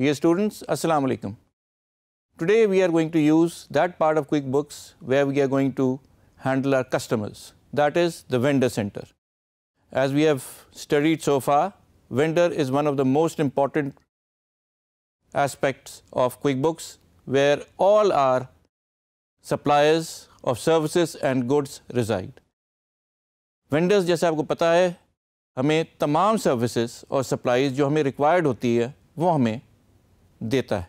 Dear students, Assalamu alaikum. Today we are going to use that part of QuickBooks where we are going to handle our customers, that is the vendor center. As we have studied so far, vendor is one of the most important aspects of QuickBooks where all our suppliers of services and goods reside. Vendors जैसे आपको पता है हमें तमाम services और supplies जो हमें required होती है वो हमें देता है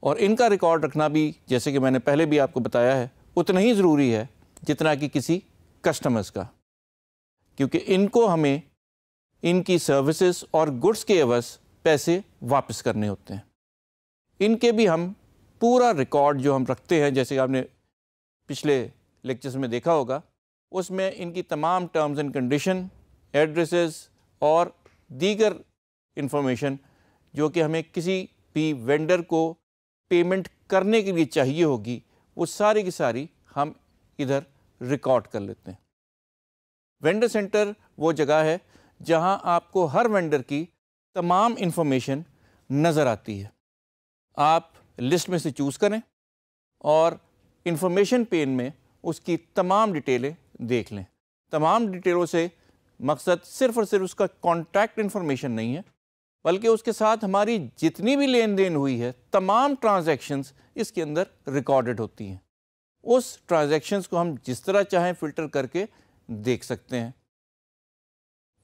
और इनका रिकॉर्ड रखना भी जैसे कि मैंने पहले भी आपको बताया है उतना ही ज़रूरी है जितना कि किसी कस्टमर्स का, क्योंकि इनको हमें इनकी सर्विसेज और गुड्स के एवज पैसे वापस करने होते हैं। इनके भी हम पूरा रिकॉर्ड जो हम रखते हैं, जैसे कि आपने पिछले लेक्चर्स में देखा होगा, उसमें इनकी तमाम टर्म्स एंड कंडीशन, एड्रेसेस और दीगर इंफॉर्मेशन जो कि हमें किसी भी वेंडर को पेमेंट करने के लिए चाहिए होगी, वो सारी की सारी हम इधर रिकॉर्ड कर लेते हैं। वेंडर सेंटर वो जगह है जहां आपको हर वेंडर की तमाम इंफॉर्मेशन नज़र आती है। आप लिस्ट में से चूज़ करें और इंफॉर्मेशन पेन में उसकी तमाम डिटेलें देख लें। तमाम डिटेलों से मकसद सिर्फ़ और सिर्फ उसका कॉन्टैक्ट इंफॉर्मेशन नहीं है, बल्कि उसके साथ हमारी जितनी भी लेन देन हुई है, तमाम ट्रांजैक्शंस इसके अंदर रिकॉर्डेड होती हैं। उस ट्रांजैक्शंस को हम जिस तरह चाहें फ़िल्टर करके देख सकते हैं।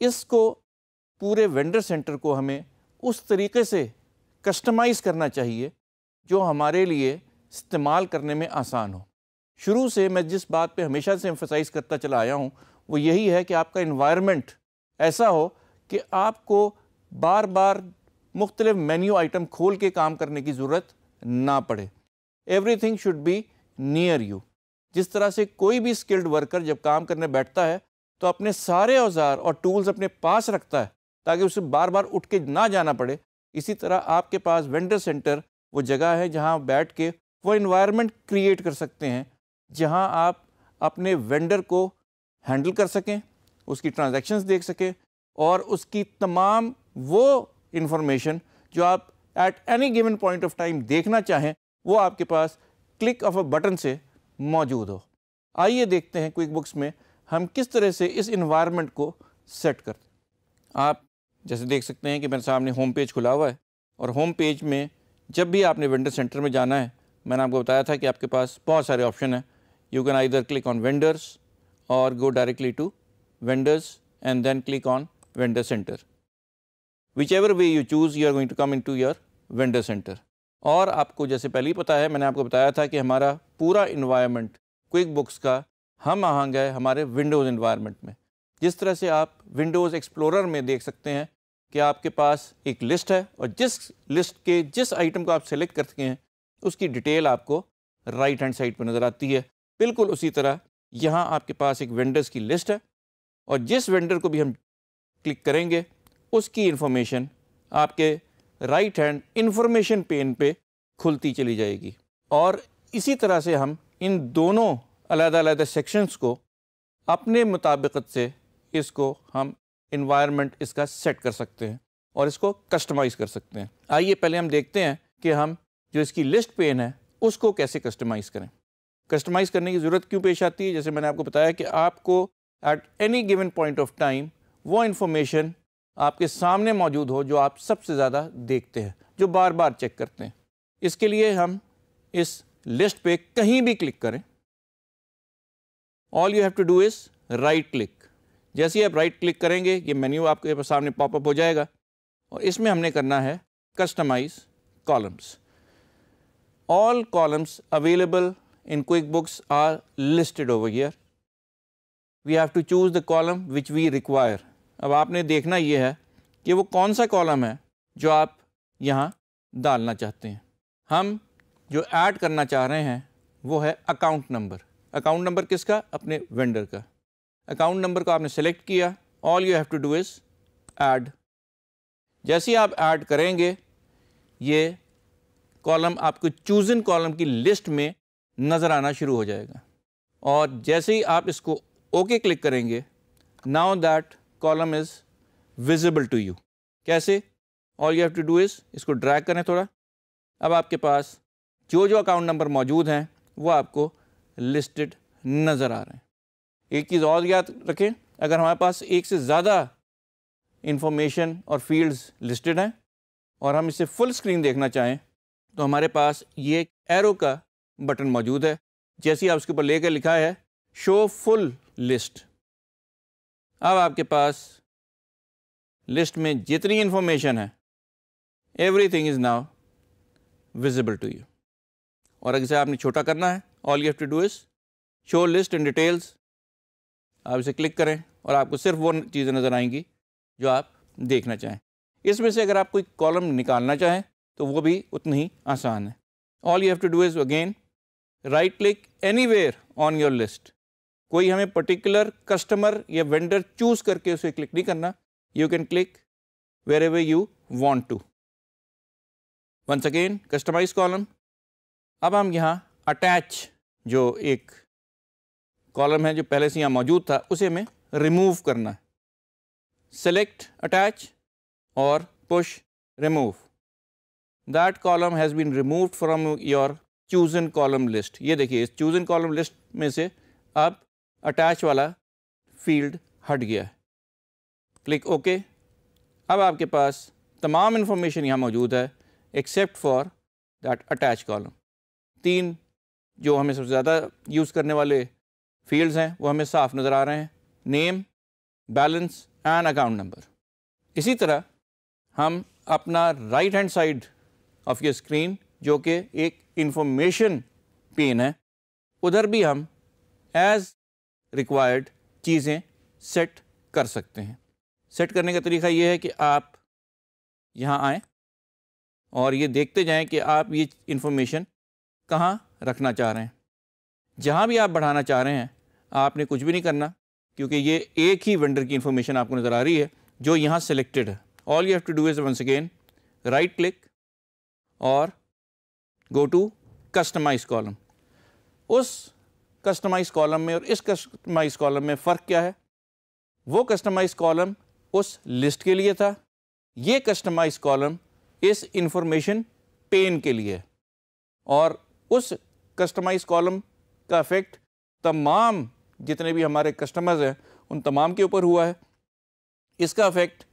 इसको पूरे वेंडर सेंटर को हमें उस तरीके से कस्टमाइज़ करना चाहिए जो हमारे लिए इस्तेमाल करने में आसान हो। शुरू से मैं जिस बात पे हमेशा से एम्फसाइज़ करता चला आया हूँ वो यही है कि आपका इन्वायरमेंट ऐसा हो कि आपको बार बार मुख्तलिफ मेन्यू आइटम खोल के काम करने की ज़रूरत ना पड़े। Everything should be near you. जिस तरह से कोई भी स्किल्ड वर्कर जब काम करने बैठता है तो अपने सारे औजार और टूल्स अपने पास रखता है ताकि उसे बार बार उठ के ना जाना पड़े, इसी तरह आपके पास वेंडर सेंटर वो जगह है जहां बैठ के वो इन्वायरमेंट क्रिएट कर सकते हैं जहां आप अपने वेंडर को हैंडल कर सकें, उसकी ट्रांजैक्शंस देख सकें और उसकी तमाम वो इंफॉर्मेशन जो आप at any given point of time देखना चाहें वो आपके पास क्लिक ऑफ अ बटन से मौजूद हो। आइए देखते हैं क्विकबुक्स में हम किस तरह से इस इन्वायरमेंट को सेट करते हैं। आप जैसे देख सकते हैं कि मेरे सामने होम पेज खुला हुआ है और होम पेज में जब भी आपने वेंडर सेंटर में जाना है, मैंने आपको बताया था कि आपके पास बहुत सारे ऑप्शन हैं। You can either click on vendors और go directly to vendors and then click on vendor centre. Whichever way you choose, you are going to come into your vendor center। और आपको जैसे पहले ही पता है, मैंने आपको बताया था कि हमारा पूरा इन्वायरमेंट क्विकबुक्स का हम आहंग है हमारे विंडोज़ इन्वायरमेंट में। जिस तरह से आप विंडोज़ एक्सप्लोरर में देख सकते हैं कि आपके पास एक लिस्ट है और जिस लिस्ट के जिस आइटम को आप सेलेक्ट करते हैं उसकी डिटेल आपको राइट हैंड साइड पर नज़र आती है। बिल्कुल उसी तरह यहाँ आपके पास एक वेंडर्स की लिस्ट है और जिस वेंडर को भी हम क्लिक करेंगे उसकी इंफॉर्मेशन आपके राइट हैंड इंफॉर्मेशन पेन पे खुलती चली जाएगी। और इसी तरह से हम इन दोनों अलग-अलग सेक्शंस को अपने मुताबिकत से इसको हम इन्वायरमेंट इसका सेट कर सकते हैं और इसको कस्टमाइज़ कर सकते हैं। आइए पहले हम देखते हैं कि हम जो इसकी लिस्ट पेन है उसको कैसे कस्टमाइज़ करें। कस्टमाइज़ करने की ज़रूरत क्यों पेश आती है? जैसे मैंने आपको बताया कि आपको at any given point of time वो इंफॉर्मेशन आपके सामने मौजूद हो जो आप सबसे ज़्यादा देखते हैं, जो बार बार चेक करते हैं। इसके लिए हम इस लिस्ट पे कहीं भी क्लिक करें। All you have to do is right click. जैसे ही आप राइट क्लिक करेंगे ये मेन्यू आपके सामने पॉपअप हो जाएगा और इसमें हमने करना है customise columns. All columns available in QuickBooks are listed over here. We have to choose the column which we require. अब आपने देखना ये है कि वो कौन सा कॉलम है जो आप यहाँ डालना चाहते हैं। हम जो ऐड करना चाह रहे हैं वो है अकाउंट नंबर। अकाउंट नंबर किसका? अपने वेंडर का। अकाउंट नंबर को आपने सेलेक्ट किया। All you have to do is add. जैसे ही आप ऐड करेंगे ये कॉलम आपको चूज़न कॉलम की लिस्ट में नज़र आना शुरू हो जाएगा और जैसे ही आप इसको ओके क्लिक करेंगे, now that column is visible to you. कैसे? All you have to do is इसको ड्रैग करें थोड़ा अब आपके पास जो जो अकाउंट नंबर मौजूद हैं वो आपको लिस्टेड नज़र आ रहे हैं। एक चीज़ और याद रखें, अगर हमारे पास एक से ज़्यादा इंफॉर्मेशन और फील्ड्स लिस्टेड हैं और हम इसे फुल स्क्रीन देखना चाहें तो हमारे पास ये एरो का बटन मौजूद है। जैसे ही आप उसके ऊपर लेकर लिखा है शो फुल लिस्ट, अब आपके पास लिस्ट में जितनी इंफॉर्मेशन है everything is now visible to you. और अगर इसे आपने छोटा करना है, all you have to do is show list in details. आप इसे क्लिक करें और आपको सिर्फ वो चीज़ें नज़र आएंगी जो आप देखना चाहें। इसमें से अगर आप कोई कॉलम निकालना चाहें तो वो भी उतनी ही आसान है। All you have to do is again right click anywhere on your list. कोई हमें पर्टिकुलर कस्टमर या वेंडर चूज़ करके उसे क्लिक नहीं करना, you can click wherever you want to. Once again customize column. अब हम यहाँ अटैच जो एक कॉलम है जो पहले से यहाँ मौजूद था उसे हमें रिमूव करना है। सेलेक्ट अटैच और push remove. That column has been removed from your chosen column list. ये देखिए इस चूजन कॉलम लिस्ट में से अब अटैच वाला फील्ड हट गया है। Click okay. अब आपके पास तमाम इंफॉर्मेशन यहाँ मौजूद है except for that attach column. 3 जो हमें सबसे ज़्यादा यूज़ करने वाले फील्ड्स हैं वो हमें साफ नज़र आ रहे हैं, name, balance and account number. इसी तरह हम अपना right hand side of your screen जो कि एक इंफॉर्मेशन पेन है, उधर भी हम एज रिक्वायर्ड चीज़ें सेट कर सकते हैं। सेट करने का तरीका ये है कि आप यहाँ आएँ और ये देखते जाएं कि आप ये इंफॉर्मेशन कहाँ रखना चाह रहे हैं। जहाँ भी आप बढ़ाना चाह रहे हैं आपने कुछ भी नहीं करना, क्योंकि ये एक ही वेंडर की इंफॉर्मेशन आपको नज़र आ रही है जो यहाँ सिलेक्टेड है। All you have to do is once again right click और गो टू कस्टमाइज कॉलम। उस कस्टमाइज कॉलम में और इस कस्टमाइज कॉलम में फ़र्क क्या है? वो कस्टमाइज कॉलम उस लिस्ट के लिए था, ये कस्टमाइज कॉलम इस इंफॉर्मेशन पेन के लिए है। और उस कस्टमाइज कॉलम का इफेक्ट तमाम जितने भी हमारे कस्टमर्स हैं उन तमाम के ऊपर हुआ है। इसका इफेक्ट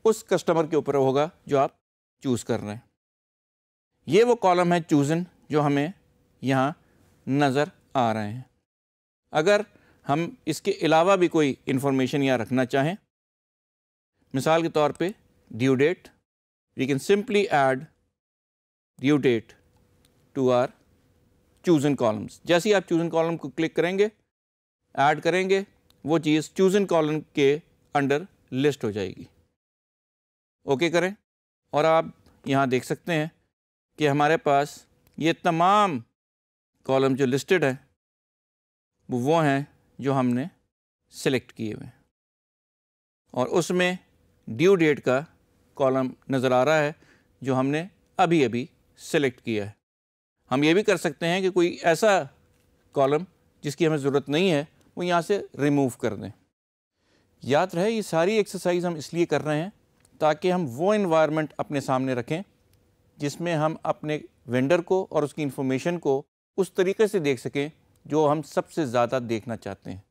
उस कस्टमर के ऊपर होगा जो आप चूज़ कर रहे हैं। ये वो कॉलम है चूज़न जो हमें यहाँ नज़र आ रहे हैं। अगर हम इसके अलावा भी कोई इंफॉर्मेशन यहाँ रखना चाहें, मिसाल के तौर पे due date, we can simply add due date to our chosen columns. जैसे ही आप चूज़न कॉलम को क्लिक करेंगे, ऐड करेंगे, वो चीज़ चूज़न कॉलम के अंडर लिस्ट हो जाएगी। ओके करें और आप यहाँ देख सकते हैं कि हमारे पास ये तमाम कॉलम जो लिस्टेड हैं वो हैं जो हमने सेलेक्ट किए हुए हैं और उसमें ड्यू डेट का कॉलम नज़र आ रहा है जो हमने अभी अभी सेलेक्ट किया है। हम ये भी कर सकते हैं कि कोई ऐसा कॉलम जिसकी हमें ज़रूरत नहीं है वो यहाँ से रिमूव कर दें। याद रहे ये सारी एक्सरसाइज हम इसलिए कर रहे हैं ताकि हम वो इन्वायरमेंट अपने सामने रखें जिसमें हम अपने वेंडर को और उसकी इंफॉर्मेशन को उस तरीके से देख सकें जो हम सबसे ज़्यादा देखना चाहते हैं।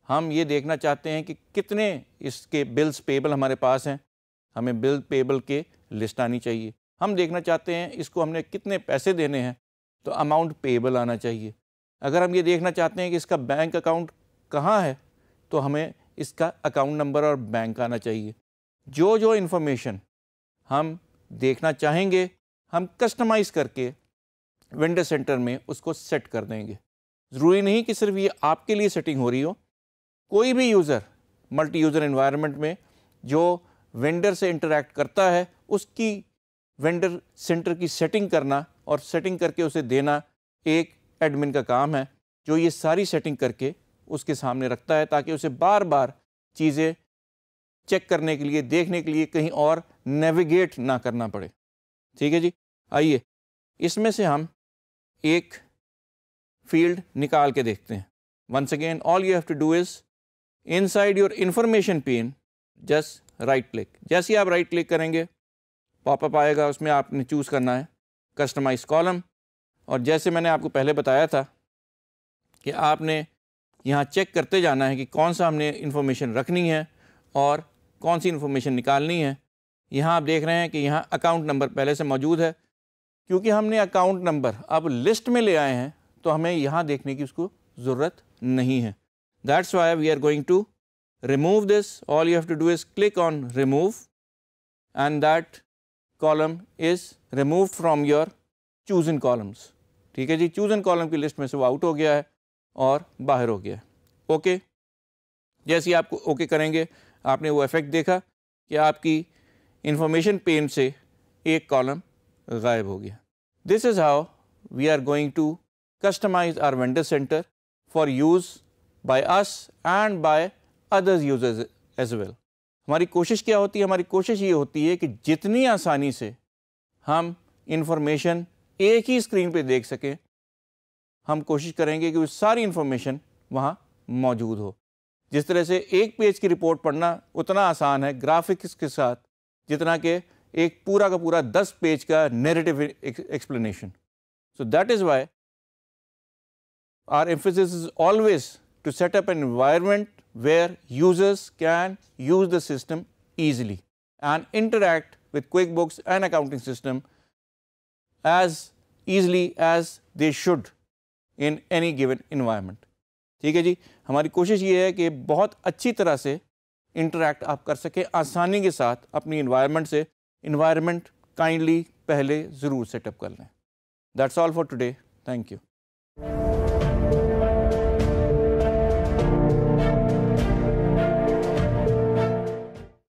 हम ये देखना चाहते हैं कि कितने इसके बिल्स पेबल हमारे पास हैं, हमें बिल पेबल के लिस्ट आनी चाहिए। हम देखना चाहते हैं इसको हमने कितने पैसे देने हैं तो अमाउंट पेबल आना चाहिए। अगर हम ये देखना चाहते हैं कि इसका बैंक अकाउंट कहाँ है तो हमें इसका अकाउंट नंबर और बैंक आना चाहिए। जो जो इन्फॉर्मेशन हम देखना चाहेंगे हम कस्टमाइज़ करके वेंडर सेंटर में उसको सेट कर देंगे। ज़रूरी नहीं कि सिर्फ ये आपके लिए सेटिंग हो रही हो, कोई भी यूज़र मल्टी यूज़र एनवायरनमेंट में जो वेंडर से इंटरैक्ट करता है उसकी वेंडर सेंटर की सेटिंग करना और सेटिंग करके उसे देना एक एडमिन का काम है जो ये सारी सेटिंग करके उसके सामने रखता है ताकि उसे बार बार चीज़ें चेक करने के लिए, देखने के लिए कहीं और नेविगेट ना करना पड़े। ठीक है जी, आइए इसमें से हम एक फील्ड निकाल के देखते हैं। Once again all you have to do is inside your information pane just right click. जैसे ही आप राइट क्लिक करेंगे पॉपअप आएगा, उसमें आपने चूज़ करना है कस्टमाइज कॉलम। और जैसे मैंने आपको पहले बताया था कि आपने यहाँ चेक करते जाना है कि कौन सा हमने इन्फॉर्मेशन रखनी है और कौन सी इन्फॉर्मेशन निकालनी है। यहाँ आप देख रहे हैं कि यहाँ अकाउंट नंबर पहले से मौजूद है। क्योंकि हमने अकाउंट नंबर अब लिस्ट में ले आए हैं तो हमें यहाँ देखने की उसको ज़रूरत नहीं है। That's why we are going to remove this. All you have to do is click on remove and that column is removed from your chosen columns. ठीक है जी, chosen column की लिस्ट में से वो आउट हो गया है और बाहर हो गया है। ओके, जैसे ही आप ओके करेंगे आपने वो इफेक्ट देखा कि आपकी इंफॉर्मेशन पेन से एक कॉलम गायब हो गया। This is how we are going to customize our vendor center for use by us and by others users as well. हमारी कोशिश क्या होती है? हमारी कोशिश ये होती है कि जितनी आसानी से हम इंफॉर्मेशन एक ही स्क्रीन पे देख सकें, हम कोशिश करेंगे कि वो सारी इंफॉर्मेशन वहाँ मौजूद हो। जिस तरह से एक पेज की रिपोर्ट पढ़ना उतना आसान है ग्राफिक्स के साथ जितना कि एक पूरा का पूरा 10 पेज का narrative explanation. So that is why our emphasis is always to set up an environment where users can use the system easily and interact with QuickBooks and accounting system as easily as they should in any given environment. ठीक है जी, हमारी कोशिश ये है कि बहुत अच्छी तरह से इंटरेक्ट आप कर सकें आसानी के साथ अपनी इन्वायरमेंट से। इन्वायरमेंट काइंडली पहले ज़रूर सेटअप कर लें। That's all for today, thank you.